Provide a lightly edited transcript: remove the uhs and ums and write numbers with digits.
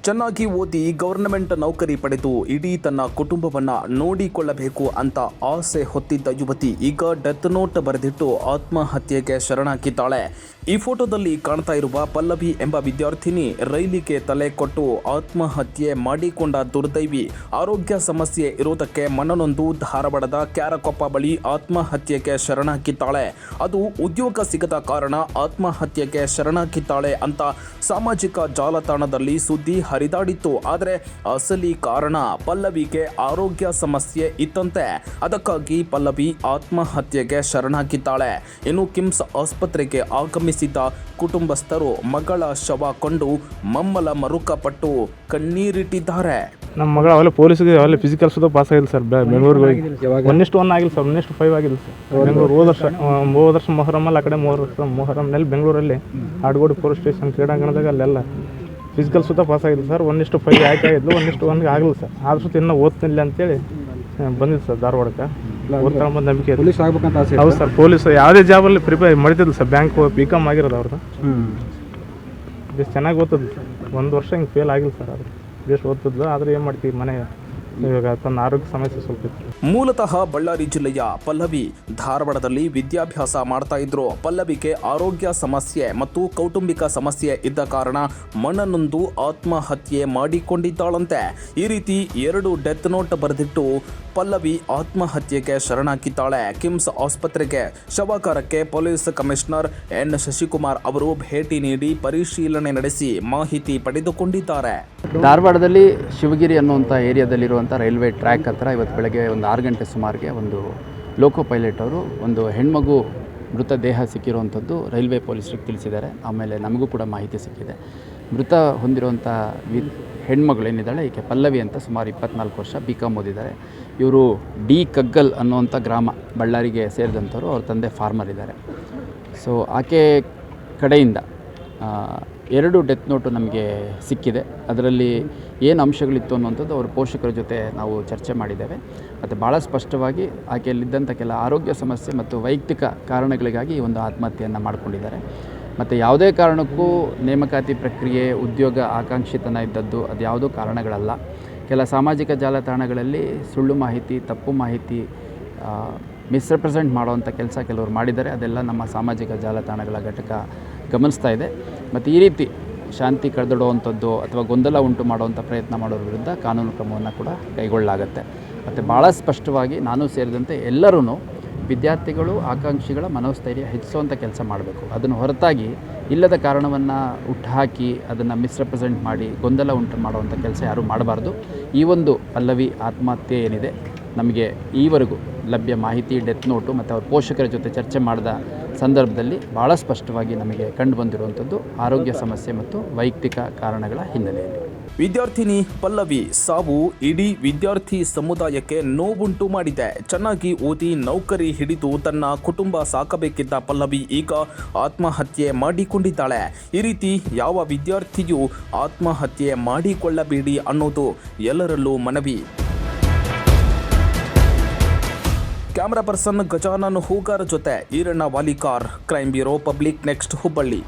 ಚೆನ್ನಾಗಿ ಓದಿ ಗವರ್ನಮೆಂಟ್ ನೌಕರಿ ಪಡೆದು ಇಡೀ ತನ್ನ ಕುಟುಂಬವನ್ನ ನೋಡಿಕೊಳ್ಳಬೇಕು ಅಂತ ಆಸೆ ಹೊತ್ತಿದ್ದ ಯುವತಿ ಈಗ ಡೆತ್ ನೋಟ್ ಬರೆದಿಟ್ಟು ಆತ್ಮಹತ್ಯೆಗೆ ಶರಣಾಗಿದ್ದಾಳೆ. ಈ ಫೋಟೋದಲ್ಲಿ ಕಾಣ್ತಾ ಇರುವ ಪಲ್ಲವಿ ಎಂಬ ವಿದ್ಯಾರ್ಥಿನಿ ರೈಲಿಗೆ ತಲೆ ಕೊಟ್ಟು ಆತ್ಮಹತ್ಯೆ ಮಾಡಿಕೊಂಡ ದುರ್ದೈವಿ. ಆರೋಗ್ಯ ಸಮಸ್ಯೆ ಇರುವುದಕ್ಕೆ ಮನನೊಂದು ಧಾರವಾಡದ ಕ್ಯಾರಕೊಪ್ಪ ಬಳಿ ಆತ್ಮಹತ್ಯೆಗೆ ಶರಣಾಗಿದ್ದಾಳೆ. ಅದು ಉದ್ಯೋಗ ಸಿಗದ ಕಾರಣ ಆತ್ಮಹತ್ಯೆಗೆ ಶರಣಾಗಿದ್ದಾಳೆ ಅಂತ ಸಾಮಾಜಿಕ ಜಾಲತಾಣದಲ್ಲಿ ಸುದ್ದಿ ಹರಿದಾಡಿತ್ತು. ಆದರೆ ಅಸಲಿ ಕಾರಣ ಪಲ್ಲವಿಗೆ ಆರೋಗ್ಯ ಸಮಸ್ಯೆ ಇತ್ತಂತೆ. ಅದಕ್ಕಾಗಿ ಪಲ್ಲವಿ ಆತ್ಮಹತ್ಯೆಗೆ ಶರಣಾಗಿದ್ದಾಳೆ. ಇನ್ನು ಕಿಮ್ಸ್ ಆಸ್ಪತ್ರೆಗೆ ಆಗಮಿಸಿದ್ದ ಕುಟುಂಬಸ್ಥರು ಮಗಳ ಶವ ಕೊಂಡು ಮಮ್ಮಲ ಮರುಕಪಟ್ಟು ಕಣ್ಣೀರಿಟ್ಟಿದ್ದಾರೆ. ನಮ್ಮ ಮಗಳು ಅವೆಲ್ಲ ಪೊಲೀಸ್ಗೆ ಅವೆಲ್ಲ ಫಿಸಿಕಲ್ ಸುಧಾ ಪಾಸ್ ಆಗಿಲ್ಲ ಸರ್. ಬೆಂಗಳೂರಿಗೆ 1:1 ಆಗಿಲ್ಲ ಸರ್, 1:5 ಆಗಿಲ್ಲ ಸರ್. ಬೆಂಗಳೂರು ಹೋದ ವರ್ಷ ಮೊಹರಮಲ್ಲಿ ಆ ಕಡೆ ಮೊಹರಮ್ನಲ್ಲಿ ಬೆಂಗಳೂರಲ್ಲಿ ಆಡ್ಗೋಡಿ ಪೊಲೀಸ್ ಸ್ಟೇಷನ್ ಕ್ರೀಡಾಂಗಣದಾಗ ಅಲ್ಲೆಲ್ಲ ಫಿಸಿಕಲ್ ಸುಧಾ ಪಾಸ್ ಆಗಿಲ್ಲ ಸರ್. 1:5 ಆಗಿದ್ಲು, 1:1 ಆಗಲಿಲ್ಲ ಸರ್. ಆದ್ರೂ ಇನ್ನೂ ಓದ್ತಿಲ್ಲ ಅಂತೇಳಿ ಬಂದಿದ್ದು ಸರ್ ಧಾರವಾಡಕ್ಕೆ. ಓದ್ಕೊಂಬಂದು ನಂಬಿಕೆ ಪೊಲೀಸ್ ಆಗ್ಬೇಕಂತ ಆಸೆ. ಹೌದು ಸರ್, ಪೊಲೀಸ್ ಯಾವುದೇ ಜಾಬಲ್ಲಿ ಪ್ರಿಪೇರ್ ಮಾಡಿದ್ರು ಸರ್. ಬ್ಯಾಂಕ್ BCom ಆಗಿರೋದು ಅವ್ರದ್ದು. ಎಷ್ಟು ಚೆನ್ನಾಗಿ ಓದ್ತದ್ದು ಸರ್. 1 ವರ್ಷ ಹಿಂಗೆ ಫೇಲ್ ಆಗಿಲ್ಲ ಸರ್. ಅದು ಎಷ್ಟು ಓದ್ತಿದ್ಲು. ಆದರೆ ಏನು ಮಾಡ್ತೀವಿ, ಮನೆ ಇವಾಗ ತನ್ನ ಆರೋಗ್ಯ ಸಮಸ್ಯೆ ಸ್ವಲ್ಪ ಇತ್ತು. ಮೂಲತಃ ಬಳ್ಳಾರಿ ಜಿಲ್ಲೆಯ ಪಲ್ಲವಿ ಧಾರವಾಡದಲ್ಲಿ ವಿದ್ಯಾಭ್ಯಾಸ ಮಾಡ್ತಾ ಇದ್ರು. ಪಲ್ಲವಿಗೆ ಆರೋಗ್ಯ ಸಮಸ್ಯೆ ಮತ್ತು ಕೌಟುಂಬಿಕ ಸಮಸ್ಯೆ ಇದ್ದ ಕಾರಣ ಮನನೊಂದು ಆತ್ಮಹತ್ಯೆ ಮಾಡಿಕೊಂಡಿದ್ದಾಳಂತೆ. ಈ ರೀತಿ 2 ಡೆತ್ ನೋಟ್ ಬರೆದಿಟ್ಟು ಪಲ್ಲವಿ ಆತ್ಮಹತ್ಯೆಗೆ ಶರಣಾಗಿದ್ದಾಳೆ. ಕಿಮ್ಸ್ ಆಸ್ಪತ್ರೆಗೆ ಶವಾಗಾರಕ್ಕೆ ಪೊಲೀಸ್ ಕಮಿಷನರ್ ಎನ್ ಶಶಿಕುಮಾರ್ ಅವರು ಭೇಟಿ ನೀಡಿ ಪರಿಶೀಲನೆ ನಡೆಸಿ ಮಾಹಿತಿ ಪಡೆದುಕೊಂಡಿದ್ದಾರೆ. ಧಾರವಾಡದಲ್ಲಿ ಶಿವಗಿರಿ ಅನ್ನುವಂಥ ಏರಿಯಾದಲ್ಲಿರುವಂಥ ರೈಲ್ವೆ ಟ್ರ್ಯಾಕ್ ಹತ್ರ ಇವತ್ತು ಬೆಳಗ್ಗೆ ಒಂದು 6 ಗಂಟೆ ಸುಮಾರಿಗೆ ಒಂದು ಲೋಕೋ ಪೈಲಟ್ ಅವರು ಒಂದು ಹೆಣ್ಮಗು ಮೃತದೇಹ ಸಿಕ್ಕಿರುವಂಥದ್ದು ರೈಲ್ವೆ ಪೊಲೀಸರಿಗೆ ತಿಳಿಸಿದ್ದಾರೆ. ಆಮೇಲೆ ನಮಗೂ ಕೂಡ ಮಾಹಿತಿ ಸಿಕ್ಕಿದೆ. ಮೃತ ಹೊಂದಿರುವಂಥ ಹೆಣ್ಮಗಳೇನಿದ್ದಾಳೆ ಈಕೆ ಪಲ್ಲವಿ ಅಂತ, ಸುಮಾರು 24 ವರ್ಷ, BCom ಓದಿದ್ದಾರೆ. ಇವರು ಡಿ ಕಗ್ಗಲ್ ಅನ್ನುವಂಥ ಗ್ರಾಮ, ಬಳ್ಳಾರಿಗೆ ಸೇರಿದಂಥವ್ರು. ಅವ್ರ ತಂದೆ ಫಾರ್ಮರ್ ಇದ್ದಾರೆ. ಸೊ ಆಕೆ ಕಡೆಯಿಂದ 2 ಡೆತ್ ನೋಟು ನಮಗೆ ಸಿಕ್ಕಿದೆ. ಅದರಲ್ಲಿ ಏನು ಅಂಶಗಳಿತ್ತು ಅನ್ನುವಂಥದ್ದು ಅವ್ರ ಪೋಷಕರ ಜೊತೆ ನಾವು ಚರ್ಚೆ ಮಾಡಿದ್ದೇವೆ. ಮತ್ತು ಭಾಳ ಸ್ಪಷ್ಟವಾಗಿ ಆಕೆಯಲ್ಲಿದ್ದಂಥ ಕೆಲ ಆರೋಗ್ಯ ಸಮಸ್ಯೆ ಮತ್ತು ವೈಯಕ್ತಿಕ ಕಾರಣಗಳಿಗಾಗಿ ಈ ಒಂದು ಆತ್ಮಹತ್ಯೆಯನ್ನು ಮಾಡಿಕೊಂಡಿದ್ದಾರೆ. ಮತ್ತು ಯಾವುದೇ ಕಾರಣಕ್ಕೂ ನೇಮಕಾತಿ ಪ್ರಕ್ರಿಯೆ, ಉದ್ಯೋಗ ಆಕಾಂಕ್ಷಿತನ ಇದ್ದದ್ದು ಅದು ಯಾವುದೋ ಕಾರಣಗಳಲ್ಲ. ಕೆಲ ಸಾಮಾಜಿಕ ಜಾಲತಾಣಗಳಲ್ಲಿ ಸುಳ್ಳು ಮಾಹಿತಿ, ತಪ್ಪು ಮಾಹಿತಿ, ಮಿಸ್ರೆಪ್ರೆಸೆಂಟ್ ಮಾಡುವಂಥ ಕೆಲಸ ಕೆಲವರು ಮಾಡಿದ್ದಾರೆ. ಅದೆಲ್ಲ ನಮ್ಮ ಸಾಮಾಜಿಕ ಜಾಲತಾಣಗಳ ಘಟಕ ಗಮನಿಸ್ತಾ ಇದೆ. ಮತ್ತು ಈ ರೀತಿ ಶಾಂತಿ ಕಳೆದೊಡುವಂಥದ್ದು ಅಥವಾ ಗೊಂದಲ ಉಂಟು ಮಾಡುವಂಥ ಪ್ರಯತ್ನ ಮಾಡೋರ ವಿರುದ್ಧ ಕಾನೂನು ಕ್ರಮವನ್ನು ಕೂಡ ಕೈಗೊಳ್ಳಲಾಗುತ್ತೆ. ಮತ್ತು ಭಾಳ ಸ್ಪಷ್ಟವಾಗಿ ನಾನು ಸೇರಿದಂತೆ ಎಲ್ಲರೂ ವಿದ್ಯಾರ್ಥಿಗಳು, ಆಕಾಂಕ್ಷಿಗಳ ಮನೋಸ್ಥೈರ್ಯ ಹೆಚ್ಚಿಸುವಂಥ ಕೆಲಸ ಮಾಡಬೇಕು. ಅದನ್ನು ಹೊರತಾಗಿ ಇಲ್ಲದ ಕಾರಣವನ್ನು ಹುಟ್ಟುಹಾಕಿ ಅದನ್ನು ಮಿಸ್ರೆಪ್ರೆಸೆಂಟ್ ಮಾಡಿ ಗೊಂದಲ ಉಂಟು ಮಾಡುವಂಥ ಕೆಲಸ ಯಾರೂ ಮಾಡಬಾರ್ದು. ಈ ಒಂದು ಪಲ್ಲವಿ ಆತ್ಮಹತ್ಯೆ ಏನಿದೆ, ನಮಗೆ ಈವರೆಗೂ ಲಭ್ಯ ಮಾಹಿತಿ, ಡೆತ್ ನೋಟು ಮತ್ತು ಅವ್ರ ಪೋಷಕರ ಜೊತೆ ಚರ್ಚೆ ಮಾಡಿದ ಸಂದರ್ಭದಲ್ಲಿ ಭಾಳ ಸ್ಪಷ್ಟವಾಗಿ ನಮಗೆ ಕಂಡು ಬಂದಿರುವಂಥದ್ದು ಆರೋಗ್ಯ ಸಮಸ್ಯೆ ಮತ್ತು ವೈಯಕ್ತಿಕ ಕಾರಣಗಳ ಹಿನ್ನೆಲೆಯಲ್ಲಿ. ವಿದ್ಯಾರ್ಥಿನಿ ಪಲ್ಲವಿ ಸಾವು ಇಡೀ ವಿದ್ಯಾರ್ಥಿ ಸಮುದಾಯಕ್ಕೆ ನೋವುಂಟು ಮಾಡಿದೆ. ಚೆನ್ನಾಗಿ ಓದಿ ನೌಕರಿ ಹಿಡಿದು ತನ್ನ ಕುಟುಂಬ ಸಾಕಬೇಕಿದ್ದ ಪಲ್ಲವಿ ಈಗ ಆತ್ಮಹತ್ಯೆ ಮಾಡಿಕೊಂಡಿದ್ದಾಳೆ. ಈ ರೀತಿ ಯಾವ ವಿದ್ಯಾರ್ಥಿಯೂ ಆತ್ಮಹತ್ಯೆ ಮಾಡಿಕೊಳ್ಳಬೇಡಿ ಅನ್ನೋದು ಎಲ್ಲರಲ್ಲೂ ಮನವಿ. ಕ್ಯಾಮರಾ ಪರ್ಸನ್ ಗಜಾನನ್ ಹೂಗಾರ್ ಜೊತೆ Iranna Valikar, crime bureau, public next, Hubballi.